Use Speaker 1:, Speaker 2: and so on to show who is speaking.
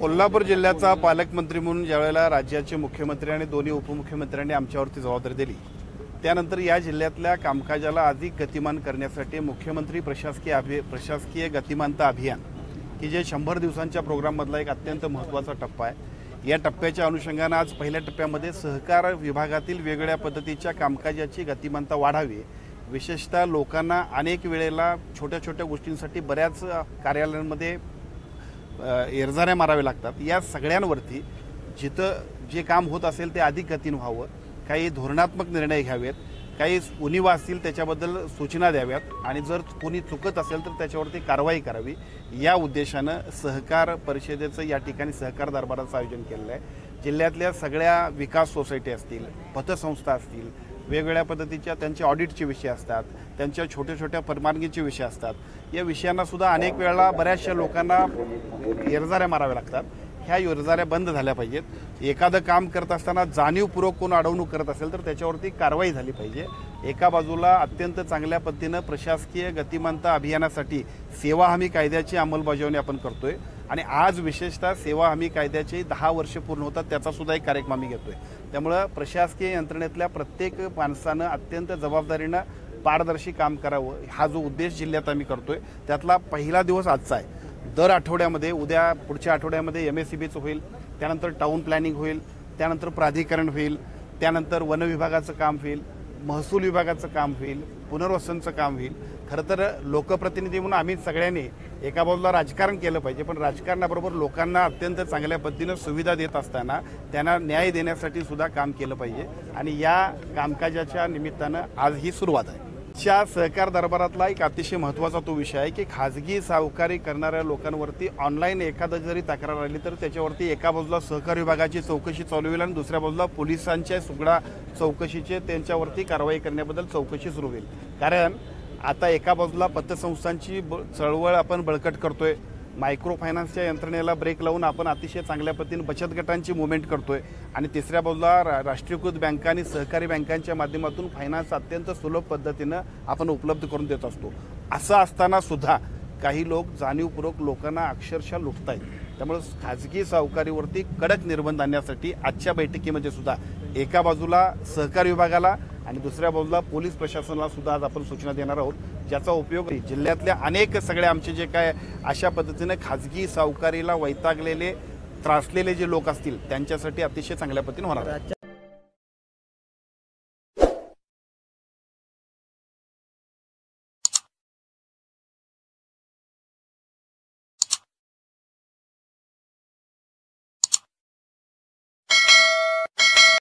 Speaker 1: कोल्हापूर जिल्ह्याचा पालकमंत्री म्हणून ज्यावेळेला राज्याचे मुख्यमंत्री आणि दोन्ही उपमुख्यमंत्र्यांनी आमच्यावरती जबाबदारी दिली, त्यानंतर या जिल्ह्यातल्या कामकाजाला अधिक गतिमान करण्यासाठी मुख्यमंत्री प्रशासकीय गतिमानता अभियान की जे 100 दिवसांच्या प्रोग्राममधला एक अत्यंत महत्त्वाचा टप्पा आहे। या टप्प्याच्या अनुषंगाने आज पहिल्या टप्प्यामध्ये सहकार विभागातील वेगवेगळ्या पद्धतीच्या कामकाजाची गतिमानता वाढावी, विशेषतः लोकांना अनेक वेळेला छोट्या छोट्या गोष्टींसाठी बऱ्याच कार्यालयांमध्ये एरझाऱ्या मारावे लागतात। या सगळ्यांवरती जिथं जे काम होत असेल ते अधिक गतीनं व्हावं, काही धोरणात्मक निर्णय घ्यावेत, काही उणिवा असतील त्याच्याबद्दल सूचना द्याव्यात आणि जर कोणी चुकत असेल तर त्याच्यावरती कारवाई करावी, या उद्देशानं सहकार परिषदेचं या ठिकाणी सहकार दरबाराचं आयोजन केलेलं आहे। जिल्ह्यातल्या सगळ्या विकास सोसायटी असतील, पतसंस्था असतील, वेगवेगळ्या पद्धतीच्या त्यांचे ऑडिटचे विषय असतात, त्यांच्या छोट्या छोट्या परवानगीचे विषय असतात। या विषयांना सुद्धा अनेक वेळा बऱ्याचशा लोकांना एरझाऱ्या माराव्या लागतात। ह्या एरझाऱ्या बंद झाल्या पाहिजेत। एखादं काम करत असताना जाणीवपूर्वक कोण अडवणूक करत असेल तर त्याच्यावरती कारवाई झाली पाहिजे। एका बाजूला अत्यंत चांगल्या पद्धतीनं प्रशासकीय गतिमानता अभियानासाठी सेवा हमी कायद्याची अंमलबजावणी आपण करतोय आणि आज विशेषतः सेवा हमी कायद्याचे 10 वर्ष पूर्ण होतात, त्याचा सुद्धा एक कार्यक्रम आम्ही घेतोय। त्यामुळे प्रशासकीय यंत्रणेतल्या प्रत्येक माणसानं अत्यंत जबाबदारीनं पारदर्शी काम करावं, हा जो उद्देश जिल्ह्यात आम्ही करतोय त्यातला पहिला दिवस आजचा आहे। दर आठवड्यामध्ये उद्या पुढच्या आठवड्यामध्ये MSEBचं होईल, त्यानंतर टाउन प्लॅनिंग होईल, त्यानंतर प्राधिकरण होईल, त्यानंतर वन विभागाचं काम होईल, महसूल विभागाचं काम होईल, पुनर्वसनचं काम होईल। खरं तर लोकप्रतिनिधी म्हणून आम्ही सगळ्यांनी एका बाजूला राजकारण केलं पाहिजे, पण राजकारणाबरोबर लोकांना अत्यंत चांगल्या पद्धतीनं सुविधा देत असताना त्यांना न्याय देण्यासाठी सुद्धा काम केलं पाहिजे आणि या कामकाजाच्या निमित्तानं आज ही सुरुवात आहे। सहकार दरबारातला एक अतिशय महत्त्वाचा तो विषय आहे की खाजगी सावकारी करणाऱ्या लोकांवरती ऑनलाईन एखादा जरी तक्रार आली तर त्याच्यावरती एका बाजूला सहकार विभागाची चौकशी चालू होईल आणि दुसऱ्या बाजूला पोलिसांच्या सुगडा चौकशीचे त्यांच्यावरती कारवाई करण्याबद्दल चौकशी सुरू होईल। कारण आता एका बाजूला पतसंस्थांची चळवळ आपण बळकट करतोय, मायक्रो फायनान्सच्या यंत्रणेला ब्रेक लावून आपण अतिशय चांगल्या पद्धतीने बचत गटांची मुवमेंट करतोय आणि तिसऱ्या बाजूला राष्ट्रीयकृत बँका आणि सहकारी बँकांच्या माध्यमातून फायनान्स अत्यंत सुलभ पद्धतीनं आपण उपलब्ध करून देत असतो। असं असताना सुद्धा काही लोक जाणीवपूर्वक लोकांना अक्षरशः लुटतायत। त्यामुळे खाजगी सावकारीवरती कडक निर्बंध आणण्यासाठी आजच्या बैठकीमध्ये सुद्धा एका बाजूला सहकार विभागाला आणि दुसऱ्या बाजूला पोलीस प्रशासनाला सुद्धा आज आपण सूचना देणार आहोत, ज्याचा उपयोग जिल्ह्यातल्या अनेक सगळे आमचे जे काय अशा पद्धतीने खाजगी सावकारीला वैतागलेले त्रासलेले जे लोक असतील त्यांच्यासाठी अतिशय चांगल्या पद्धतीने होणार आहे।